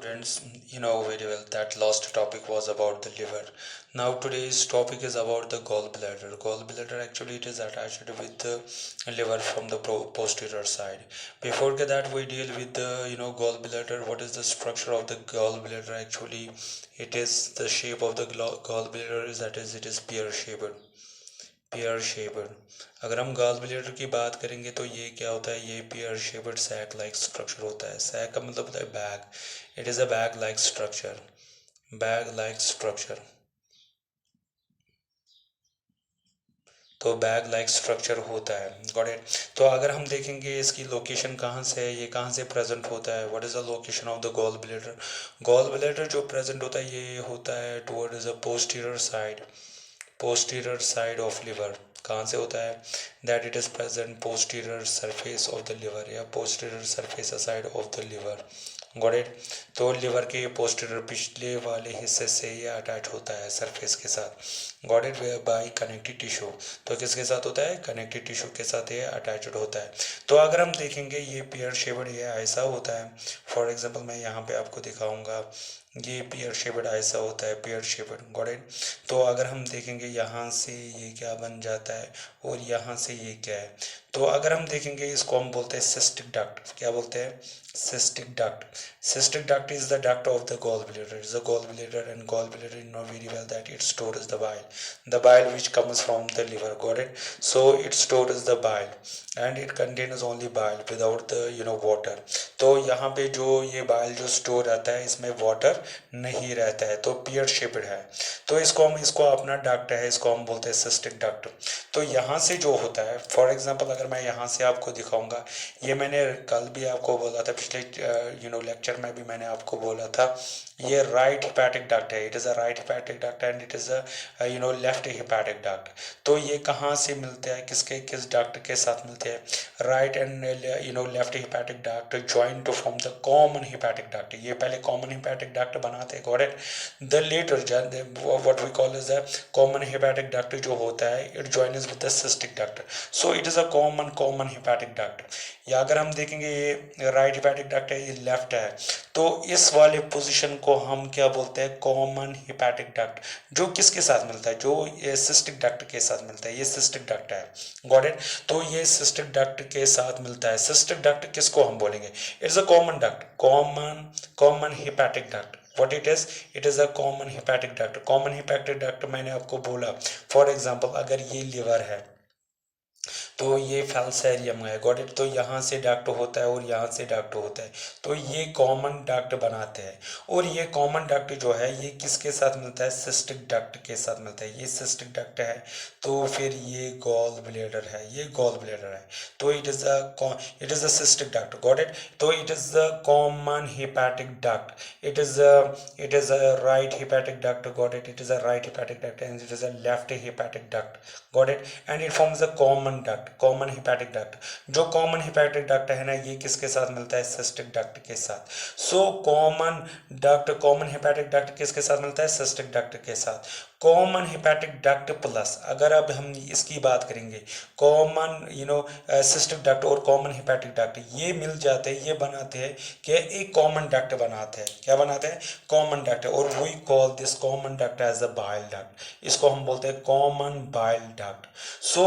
students, you know very well that last topic was about the liver. Now today's topic is about the gallbladder. Gallbladder actually it is attached with the liver from the posterior side. Before that we deal with the gallbladder. What is the structure of the gallbladder? Actually, it is the shape of the gallbladder is that is it is pear shaped. अगर हम gall bladder की बात करेंगे तो ये क्या होता है, ये pear shaped sac like structure होता है. सैक का मतलब होता है bag. It is a bag like structure. Bag like structure. तो बैग लाइक स्ट्रक्चर होता है. Got it. तो अगर हम देखेंगे इसकी लोकेशन कहाँ से है, ये कहाँ से प्रेजेंट होता है, what is the location of the gall bladder. Gall bladder जो प्रेजेंट होता है ये होता है towards the posterior side of liver. कहाँ से होता है, that it is present posterior surface of the liver या posterior surface side of the liver. Got it. तो लिवर के पोस्टीरियर पिछले वाले हिस्से से ये अटैच होता है सरफेस के साथ. Got it. Bye connective tissue. तो किसके साथ होता है, कनेक्टिव टिश्यू के साथ ये अटैच्ड होता है. तो अगर हम देखेंगे ये पेयर शेप्ड ये ऐसा होता है. फॉर एग्जांपल मैं यहाँ पे आपको दिखाऊंगा, ये पेयर शेप्ड ऐसा होता है, पेयर शेप्ड. Got it. तो अगर हम देखेंगे यहाँ से ये क्या बन जाता है और यहाँ से ये क्या है. तो अगर हम देखेंगे इसको हम बोलते हैं सिस्टिक डक्ट. क्या बोलते हैं, cystic duct. Cystic duct is the duct of the gallbladder. It's the gallbladder, and gallbladder you know very well that it stores the bile. The bile which comes from the liver. Got it? So it stores the bile and it contains only bile without the water. तो यहाँ पे जो ये bile जो store रहता है इसमें water नहीं रहता है, तो पेयर शेप्ड है. तो इसको अपना डक्ट है, इसको हम बोलते हैं सिस्टिक डक्ट. तो यहाँ से जो होता है, फॉर एग्जांपल अगर मैं यहाँ से आपको दिखाऊंगा, ये मैंने कल भी आपको बोला था, पिछले लेक्चर में भी मैंने आपको बोला था, ये राइट हिपैटिक डक्ट है. It is a right hepatic duct and it is a left hepatic duct. तो ये कहाँ से मिलते हैं, किस डक्ट के साथ मिलते हैं, right and left hepatic duct join to form the common hepatic duct. ये पहले कॉमन हिपैटिक डक्ट बनाते हैं. Got it. The latter what we call is the common hepatic duct जो होता है, it joins with the cystic duct. So it is a common hepatic duct. या अगर हम देखेंगे ये राइट हिपैटिक डक्ट है, ये लेफ्ट है, तो इस वाले पोजीशन को हम क्या बोलते हैं, कॉमन हिपैटिक डक्ट. जो किसके साथ मिलता है, जो ये सिस्टिक डक्ट के साथ मिलता है, ये सिस्टिक डक्ट है. Got it. तो ये सिस्टिक डक्ट के साथ मिलता है. सिस्टिक डक्ट किसको हम बोलेंगे, it's a common duct, common hepatic duct. What it is a common hepatic duct. Common hepatic duct मैंने आपको बोला, फॉर एग्जाम्पल अगर ये लिवर है तो ये फैलसेरियम है. Got it. तो यहाँ से डक्ट होता है और यहाँ से डक्ट होता है, तो ये कॉमन डक्ट बनाते हैं. और ये कॉमन डक्ट जो है ये किसके साथ मिलता है, सिस्टिक डक्ट के साथ मिलता है. ये सिस्टिक डक्ट है, तो फिर ये गॉल ब्लैडर है, ये गॉल ब्लैडर है. तो it is a cystic duct. Got it. तो it is the common hepatic duct. It is a right hepatic duct. Got it. It is a right hepatic duct and it is a left hepatic duct. Got it. And it forms the common duct, common hepatic duct. जो common hepatic duct है ना, ये किसके साथ मिलता है, cystic duct के साथ. सो कॉमन हिपैटिक डक्ट किसके साथ मिलता है, सिस्टिक डक्ट के साथ. कॉमन हिपैटिक डक्ट प्लस अगर अब हम इसकी बात करेंगे, कॉमन सिस्टिक डक्ट और कॉमन हिपैटिक डक्ट ये मिल जाते हैं, ये बनाते हैं कि एक कॉमन डक्ट बनाते हैं. क्या बनाते हैं, कॉमन डक्ट. और we call this common duct as a bile duct. इसको हम बोलते हैं common bile duct. So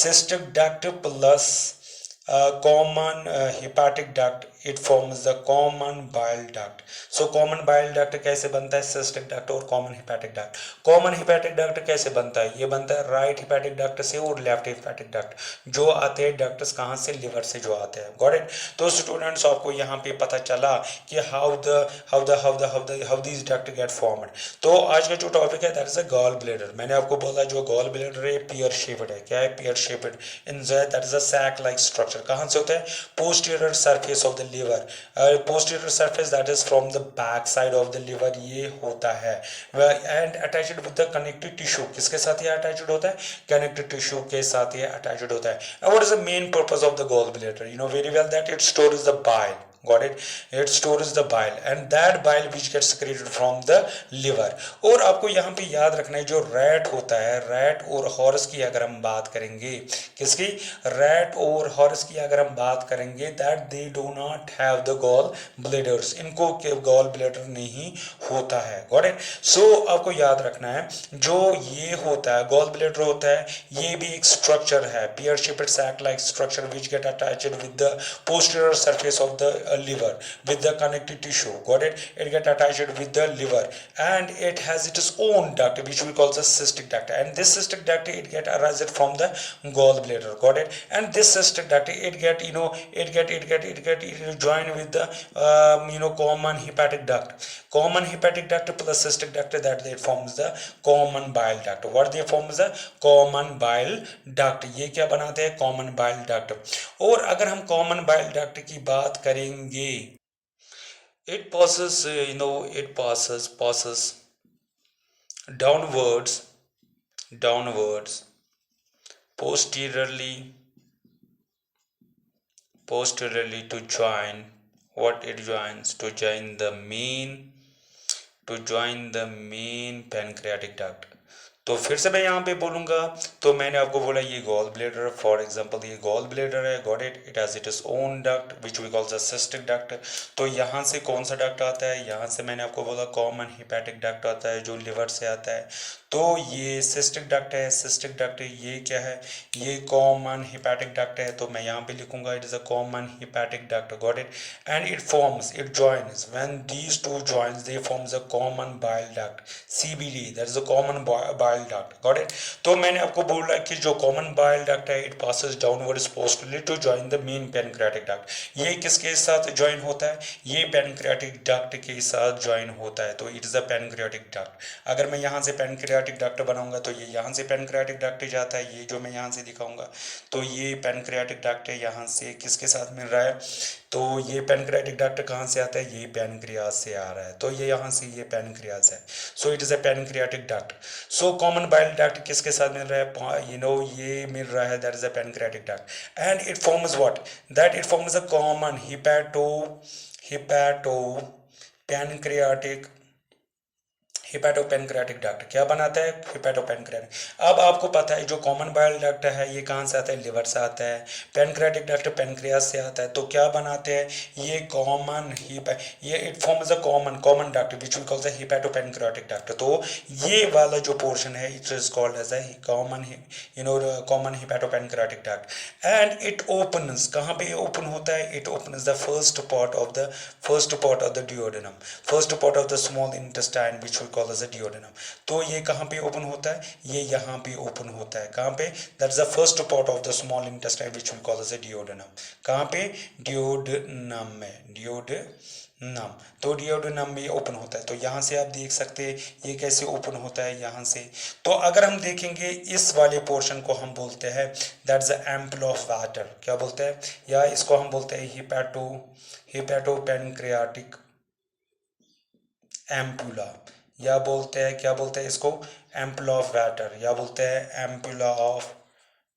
cystic duct plus common hepatic duct, it forms the common bile duct. So common bile duct कैसे बनता है, cystic duct और common hepatic duct. common hepatic duct कैसे बनता है, ये बनता है right hepatic duct से और left hepatic duct. जो आते हैं ducts कहाँ से, liver से जो आते हैं. got it. तो स्टूडेंट्स आपको यहाँ पे पता चला कि how these duct get formed. तो आज का जो टॉपिक है that is a gall bladder. मैंने आपको बोला जो gall bladder है pear shaped है. क्या है, pear shaped in that is a sac like structure. कहाँ से होता है, posterior surface of the liver. Posterior surface that is from the back side of the liver ये होता है. And attached with the connective tissue. किसके साथ ये attached होता है, connective tissue के साथ ये attached होता है. Now what is the main purpose of the gallbladder? You know very well that it stores the bile. Got it. It storage the bile and that bile which get secreted from the liver. और आपको यहाँ पे याद रखना है जो rat होता है, रैट और हॉर्स की अगर हम बात करेंगे, किसकी, रैट और हॉर्स की अगर हम बात करेंगे, that they do not have the gall bladders, इनको गॉल ब्लेडर नहीं होता है. Got it. सो आपको याद रखना है जो ये होता है गॉल ब्लेडर होता है, ये भी एक स्ट्रक्चर है, pear shaped sac like structure which get attached with the posterior surface of the liver with the connective tissue. Got it. It get attached with the liver and it has its own duct which we call the cystic duct, and this cystic duct it get arises from the gallbladder. Got it. And this cystic duct it get it join with the common hepatic duct, common hepatic duct plus cystic duct, that they forms the common bile duct. What they forms the common bile duct, ये क्या बनाते हैं, common bile duct. और अगर हम common bile duct की बात करेंगे, it passes it passes downwards posteriorly to join what it joins, to join the main pancreatic duct. तो फिर से मैं यहाँ पे बोलूँगा, तो मैंने आपको बोला ये गॉल ब्लेडर, फॉर एग्जांपल ये गॉल ब्लेडर है, got it. It has its own duct which we call the cystic duct. तो यहाँ से कौन सा डक्ट आता है, यहाँ से मैंने आपको बोला कॉमन हिपैटिक डक्ट आता है जो लिवर से आता है. तो ये सिस्टिक डक्ट है, सिस्टिक डक्ट ये क्या है, ये कॉमन हिपैटिक डक्ट है. तो मैं यहाँ पे लिखूंगा it is a common hepatic duct. Got it. And it joins when these two joins they forms a common bile duct, CBD, that is a common bile duct. Got it. तो मैंने आपको बोला कि जो कॉमन बाइल डक्ट है it passes downwards posteriorly to join the main pancreatic duct. ये किसके साथ ज्वाइन होता है, ये पैनक्रियाटिक डक्ट के साथ ज्वाइन होता है. तो it is a pancreatic duct. अगर मैं यहाँ से पैनक्रियाटिक डक्ट बनाऊंगा तो ये यहाँ से पैनक्रियाटिक डक्ट जाता है, ये जो मैं यहाँ से दिखाऊंगा तो ये पैनक्रियाटिक डक्ट है, यहाँ से किसके साथ मिल रहा है, तो ये पैनक्रियाटिक डक्ट कहाँ से आता है, ये पैनक्रियाज से आ रहा है. तो ये यहाँ से ये पैनक्रियाज है. So it is a pancreatic duct. So common bile duct किसके साथ मिल रहा है, ये मिल रहा है, that is a pancreatic duct. And it forms what, that it forms a common hepatopancreatic duct. क्या बनाता है, हिपैटोपैनक्रियाटिक. अब आपको पता है जो कॉमन बाइल डक्ट है ये कहाँ से आता है, लिवर से आता है. पैनक्रियाटिक डक्ट पैनक्रियाज से आता है. तो क्या बनाते हैं ये it forms a common duct which we call the hepatopancreatic duct. तो ये वाला जो पोर्शन है it is called as a common hepatopancreatic duct. And it opens, कहाँ पे ओपन होता है, it opens the first part of the duodenum, first part of the small intestine which we call as a duodenum. तो ये कहाँ पे open होता है, ये यहाँ पे ओपन होता है. कहाँ पे, that is the first part of the small intestine which we call as a duodenum. कहाँ पे, डिओडेनम में, डिओडेनम. तो डिओडेनम में ओपन होता है. तो यहाँ से आप देख सकते हैं ये कैसे ओपन होता है यहाँ से. तो अगर हम देखेंगे इस वाले पोर्शन को हम बोलते हैं that is ample of water. क्या बोलते हैं, या इसको हम बोलते हैं हिपैटोपैनक्रियाटिक एम्पुला, या बोलते हैं, क्या बोलते हैं इसको, एम्पल ऑफ वाटर, या बोलते हैं एम्पुला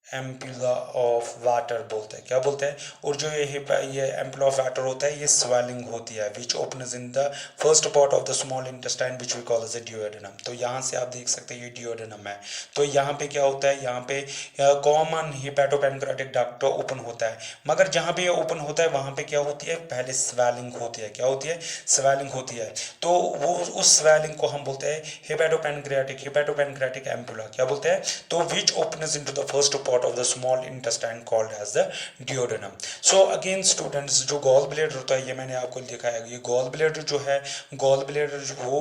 ऑफ वाटर बोलते हैं. क्या बोलते हैं. और जो ये एम्पल ऑफ वाटर होता है ये स्वेलिंग होती है which opens in the first part of the small intestine which we call as a duodenum. तो यहाँ से आप देख सकते हैं ये डिओडेनम है. तो यहाँ पे क्या होता है, यहाँ पे कॉमन हिपैटोपैनक्रियाटिक डक्ट ओपन होता है. मगर जहाँ पे ये ओपन होता है वहाँ पे क्या होती है, पहले स्वेलिंग होती है. क्या होती है, स्वेलिंग होती है. तो वो उस स्वेलिंग को हम बोलते हैं हिपैटोपैनक्रियाटिक एम्पुला. क्या बोलते हैं, तो which opens into the first part of the small intestine called as the duodenum. So again students, जो गॉल ब्लेडर होता है ये मैंने आपको दिखाया. ये गॉल ब्लेडर जो है, गॉल ब्लेडर वो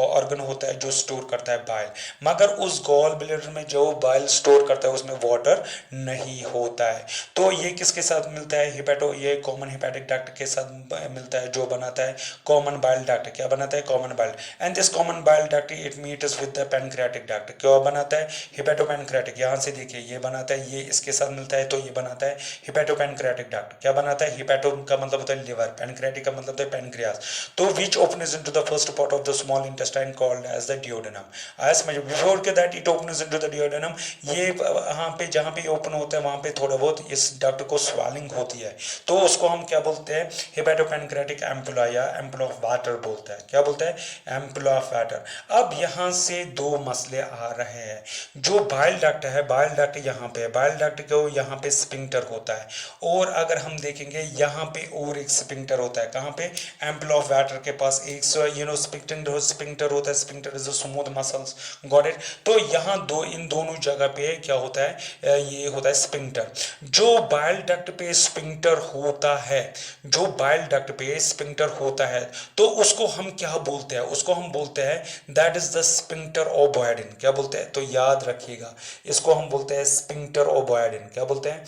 ऑर्गन होता है जो स्टोर करता है बाइल. मगर उस गॉल ब्लेडर में जो बाइल स्टोर करता है उसमें वाटर नहीं होता है. तो ये किसके साथ मिलता है, ये कॉमन हिपैटिक डक्ट के साथ मिलता है जो बनाता है कॉमन बाइल डक्ट. क्या बनाता है, common bile. And this common bile duct it meets with the pancreatic duct. क्या बनाता है, हिपैटोपैनक्रियाटिक. यहाँ से देखिए ये बनाता है, ये इसके साथ मिलता है तो ये बनाता है हिपेटोपैनक्रियाटिक डक्ट। क्या बनाता है? हिपेटो का मतलब होता है लिवर, पैनक्रियाटिक का मतलब होता है पैनक्रियास। तो which opens into the first part of the small intestine called as the duodenum. आया समझ? बिफोर के that it opens into the duodenum, ये वहाँ पे जहाँ पे ओपन होता है वहाँ पे थोड़ा बहुत इस डक्ट को स्वेलिंग होती है, तो उसको हम क्या बोलते हैं? हिपेटोपैनक्रियाटिक एम्पुला या एम्पुल ऑफ वाटर बोलते हैं। क्या बोलते हैं? Ampoule of water. अब यहाँ से दो मसले आ रहे हैं। जो बाइल डक्ट है, बाइल डक्ट यहाँ पे है, बाइल डक्ट को यहाँ पे स्पिंक्टर होता है, और अगर हम देखेंगे यहाँ पे और एक स्पिंक्टर होता है। कहाँ पे? एम्पुल ऑफ वाटर के पास एक स्पिंक्टर होता है। Sphincter is a smooth muscles, got it? तो यहाँ इन दोनों जगह पे क्या होता है? ये होता है स्पिंक्टर। जो बाइल डक्ट पे स्पिंक्टर होता है, जो बाइल डक्ट पे स्पिंक्टर होता है, तो उसको हम क्या बोलते हैं? उसको हम बोलते हैं that is the sphincter of Boyden. क्या बोलते हैं? तो याद रखिएगा, इसको हम बोलते हैं स्पिंक्टर ऑफ बोयडिन। क्या बोलते हैं?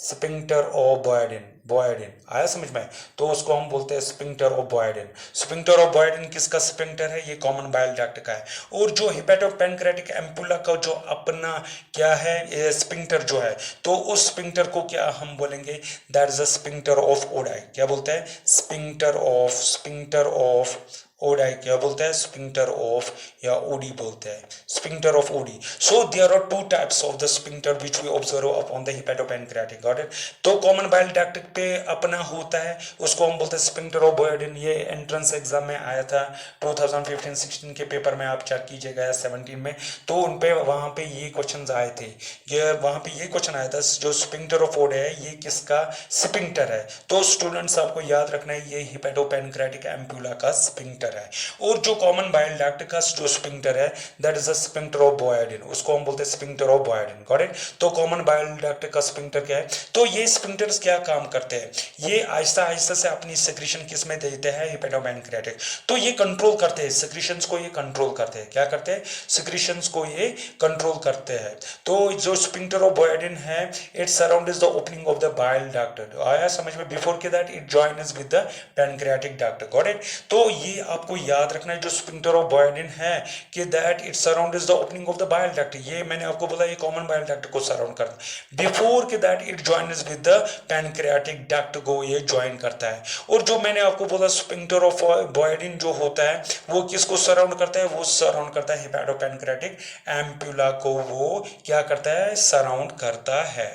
Sphincter of बोयडिन। बोयडिन आया समझ में? तो उसको हम बोलते हैं स्पिंक्टर ऑफ बोयडिन। स्पिंक्टर ऑफ बोयडिन किसका स्पिंक्टर है? ये कॉमन बाइल डक्ट का है। और जो हिपेटोपैनक्रियाटिक एम्पुला का जो अपना क्या है स्पिंक्टर जो है, तो उस स्पिंक्टर को क्या हम बोलेंगे? That is a sphincter of Oddi. क्या बोलते हैं? Sphincter of Oddi. क्या बोलते हैं? स्पिंक्टर ऑफ या ओडी बोलते हैं, sphincter of Oddi. So there are two types of the sphincter which we observe upon the hepatopancreatic, got it? तो कॉमन बाइल डक्ट पे अपना होता है, उसको हम बोलते हैं स्पिंक्टर ऑफ बोयडिन। ये एंट्रेंस एग्जाम में आया था 2015-16 के पेपर में, आप चेक कीजिएगा 17 में, तो उन पे वहाँ पे ये क्वेश्चन आए थे। ये वहाँ पे ये क्वेश्चन आया था, जो स्पिंक्टर ऑफ ओडी है ये किसका स्पिंक्टर है? तो स्टूडेंट्स आपको याद रखना है, ये हिपेटोपैनक्रियाटिक एम्पुला का स्पिंक्टर है। और जो कॉमन बाइल डक्ट का जो स्पिंक्टर है, that is a sphincter of Boyden, उसको हम बोलते हैं sphincter of Boyden, got it? तो कॉमन बाइल डक्ट का स्पिंक्टर क्या है? तो ये स्पिंक्टर्स क्या काम करते हैं? ये आहिस्ता आहिस्ता से अपनी सेक्रेशन किस में देते हैं? हिपेटोपैनक्रियाटिक। तो ये कंट्रोल करते हैं सेक्रेशंस को, ये कंट्रोल करते हैं। क्या करते हैं? सेक्रेशंस को ये कंट्रोल करते हैं। तो जो स्पिंक्टर ऑफ बोयडिन है, it surrounds the opening of the bile duct. आया समझ में? बिफोर के that it joins with the pancreatic duct, got it? तो ये आपको याद रखना है, जो स्पिंक्टर ऑफ बोयडिन है कि that it surrounds the opening of the bile duct. ये मैंने आपको बोला, ये कॉमन बाइल डक्ट को सराउंड करता है। बिफोर के that it joins with the pancreatic duct को ये ज्वाइन करता है। और जो मैंने आपको बोला स्पिंक्टर ऑफ बोयडिन जो होता है, वो किसको सराउंड करता है? वो सराउंड करता है हिपेटोपैनक्रियाटिक एम्पुला को, वो क्या करता है? सराउंड करता है।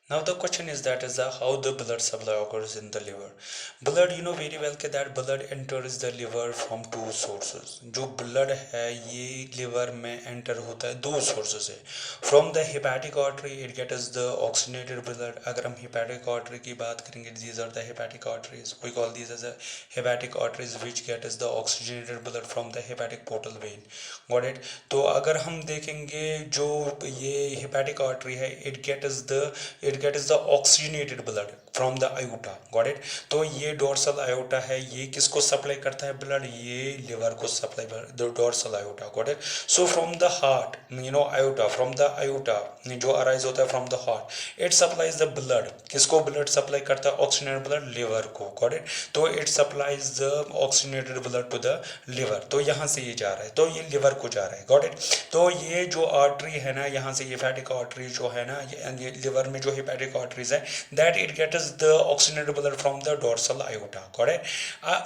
Now the question is that is how the blood supply occurs in the liver. Blood, you know very well that blood enters the liver from two sources. जो blood है ये liver में enter होता है दो sources से. From the hepatic artery it gets the oxygenated blood. अगर हम hepatic artery की बात करेंगे, these are the hepatic arteries. We call these as a hepatic arteries which gets the oxygenated blood from the hepatic portal vein. Got it? तो अगर हम देखेंगे जो ये hepatic artery है, it gets the oxygenated blood from the aorta, got it? तो ये dorsal aorta है, ये किसको सप्लाई करता है blood? ये liver को supply, the dorsal aorta, got it? So from the heart, you know aorta, from the aorta जो arise होता है from the heart, it supplies the blood. किसको blood सप्लाई करता है? oxygenated blood liver को, got it? तो it supplies the oxygenated blood to the liver. तो यहाँ से ये जा रहा है, तो ये liver को जा रहा है, got it? तो ये जो artery है ना, यहाँ से hepatic artery जो है ना, ये liver में जो hepatic arteries है, that it gets the oxygenated blood from the dorsal aorta, got it?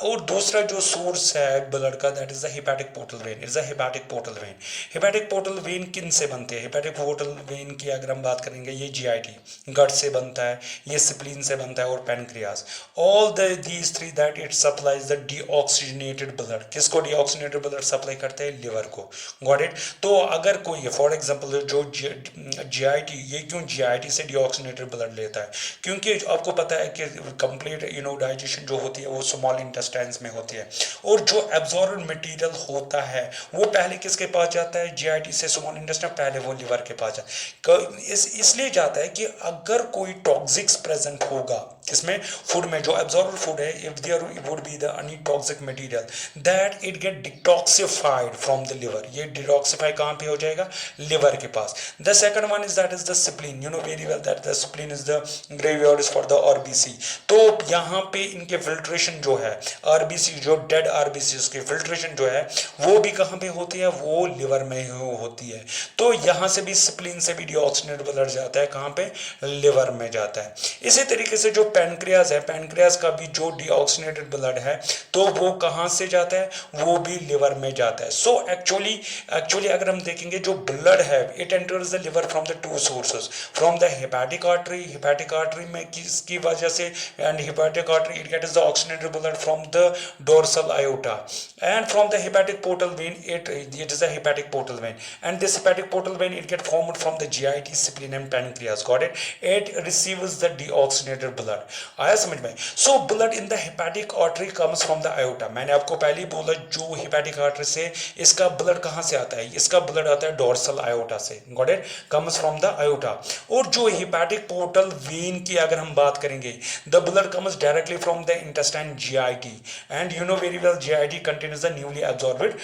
और दूसरा जो source है blood का, that is the hepatic portal vein. It's a hepatic portal vein. hepatic portal vein किन से बनते हैं? hepatic portal vein की अगर हम बात करेंगे, ये GIT गट से बनता है, ये स्प्लीन से बनता है और pancreas. all these three that it supplies the deoxygenated blood. किसको deoxygenated blood सप्लाई करते हैं? लिवर को, got it? तो अगर कोई फॉर एग्जांपल जो GIT, ये क्यों GIT से deoxygenated blood लेता है? क्योंकि आपको पता है कि कंप्लीट डाइजेशन जो होती है वो स्मॉल इंटेस्टाइन्स में होती है, और जो एब्जॉर्ब्ड मटेरियल होता है वो पहले किसके पास जाता है? GIT से स्मॉल इंटेस्टाइन, पहले वो लिवर के पास जाता है। इसलिए जाता है कि अगर कोई टॉक्सिक्स प्रेजेंट होगा, इसमें फूड में जो एब्जॉर्ब फूड है, if there would be the any toxic material that it get detoxified from the liver, ये डिटॉक्सिफाई कहाँ पे हो जाएगा, लिवर के पास। The second one is that is the spleen, you know very well that the spleen is the graveyard for the RBC. तो यहाँ पे इनके फिल्ट्रेशन जो है, आरबीसी जो डेड आरबीसी उसकी फिल्ट्रेशन जो है वो भी कहाँ पे होती है, वो लिवर में होती है। तो यहाँ से भी स्प्लीन से भी डीऑक्सीनेटेड ब्लड जाता है कहाँ पे, लिवर में जाता है। इसी तरीके से जो पैनक्रियाज है, पैनक्रियाज का भी जो डीऑक्सीनेटेड ब्लड है तो वो कहाँ से जाता है, वो भी लिवर में जाता है। सो एक्चुअली अगर हम देखेंगे जो ब्लड है it enters the liver from the two sources, from the hepatic artery में किसकी वजह से, and hepatic artery it gets the oxygenated blood from the dorsal aorta, and from the hepatic portal vein it is a hepatic portal vein, and this hepatic portal vein it get formed from the GIT, spleen and pancreas, got it, it receives the deoxygenated blood। आया समझ में। so blood in the hepatic artery comes from the aorta, मैंने आपको पहले ही बोला जो hepatic artery से इसका ब्लड कहाँ से आता है, इसका ब्लड आता है डोर्सल आयोटा से, got it, comes from the aorta। और जो hepatic portal vein की अगर हम बात करेंगे, the blood comes directly from the intestine GIT, and you know very well GIT contains the newly absorbed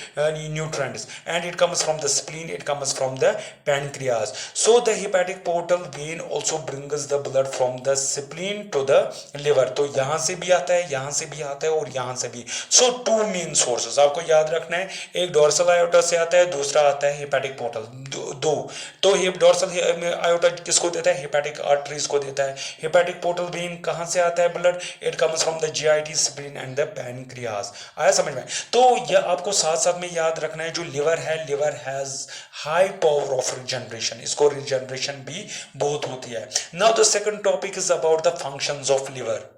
nutrients, and it comes from the spleen, it comes from the pancreas। so the hepatic portal vein also brings the blood from the spleen to the liver, तो यहाँ से भी आता है, यहाँ से भी आता है और यहाँ से भी। so two main sources आपको याद रखना है, एक डोर्सल आयोटा से आता है, दूसरा आता है हेपेटिक पोर्टल, दो। तो ये डोर्सल आयोटा किसको देता है, हेपेटिक आर्टरीज को देता है। हेपेटिक पोर्टल वेन कहाँ से आता है blood, it comes from the GIT, spleen and the pancreas. आया समझ में। तो यह आपको साथ साथ में याद रखना है जो लिवर है, liver has high power of regeneration, इसको रिजनरेशन भी बहुत होती है। Now the second topic is about the functions of liver.